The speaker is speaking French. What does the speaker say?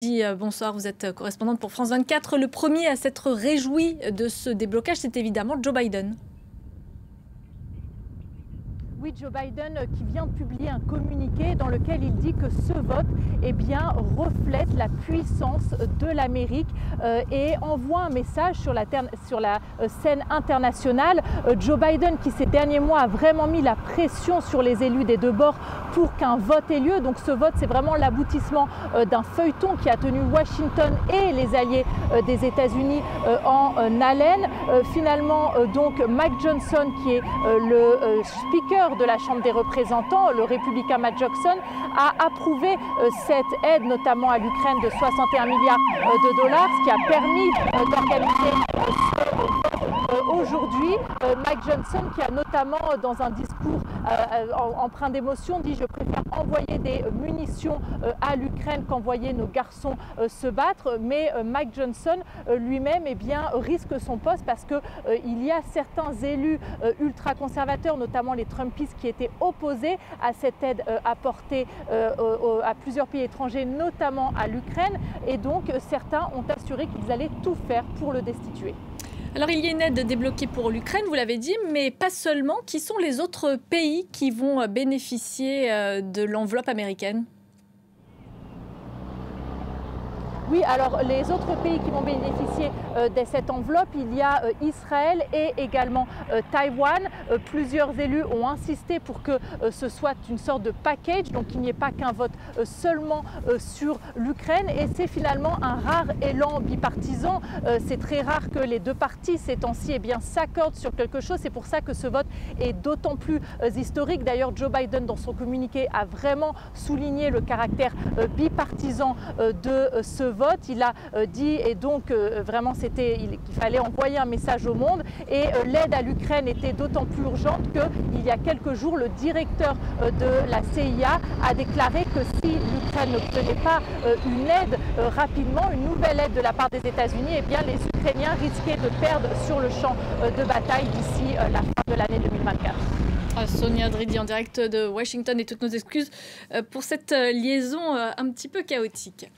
Bonsoir, vous êtes correspondante pour France 24. Le premier à s'être réjoui de ce déblocage, c'est évidemment Joe Biden. Oui, Joe Biden qui vient de publier un communiqué dans lequel il dit que ce vote reflète la puissance de l'Amérique et envoie un message sur la scène internationale. Joe Biden qui ces derniers mois a vraiment mis la pression sur les élus des deux bords pour qu'un vote ait lieu. Donc ce vote, c'est vraiment l'aboutissement d'un feuilleton qui a tenu Washington et les alliés des États-Unis en haleine. Finalement, donc Mike Johnson, qui est le speaker de la Chambre des représentants, le républicain Matt Jackson, a approuvé cette aide, notamment à l'Ukraine, de 61 milliards de dollars, ce qui a permis d'organiser ce vote aujourd'hui. Mike Johnson, qui a notamment, dans un discours empreint d'émotion, dit « Je préfère envoyer des munitions à l'Ukraine qu'envoyer nos garçons se battre ». Mais Mike Johnson lui-même risque son poste parce qu'il y a certains élus ultra-conservateurs, notamment les Trumpistes, qui étaient opposés à cette aide apportée à plusieurs pays étrangers, notamment à l'Ukraine. Et donc certains ont assuré qu'ils allaient tout faire pour le destituer. Alors il y a une aide débloquée pour l'Ukraine, vous l'avez dit, mais pas seulement. Qui sont les autres pays qui vont bénéficier de l'enveloppe américaine ? Oui, alors les autres pays qui vont bénéficier de cette enveloppe, il y a Israël et également Taïwan. Plusieurs élus ont insisté pour que ce soit une sorte de package, donc qu'il n'y ait pas qu'un vote seulement sur l'Ukraine. Et c'est finalement un rare élan bipartisan. C'est très rare que les deux partis, ces temps-ci, s'accordent sur quelque chose. C'est pour ça que ce vote est d'autant plus historique. D'ailleurs, Joe Biden, dans son communiqué, a vraiment souligné le caractère bipartisan de ce vote. Il a dit et donc vraiment qu'il fallait envoyer un message au monde et l'aide à l'Ukraine était d'autant plus urgente qu'il y a quelques jours, le directeur de la CIA a déclaré que si l'Ukraine n'obtenait pas une aide rapidement, une nouvelle aide de la part des États-Unis, les Ukrainiens risquaient de perdre sur le champ de bataille d'ici la fin de l'année 2024. Sonia Dridi en direct de Washington et toutes nos excuses pour cette liaison un petit peu chaotique.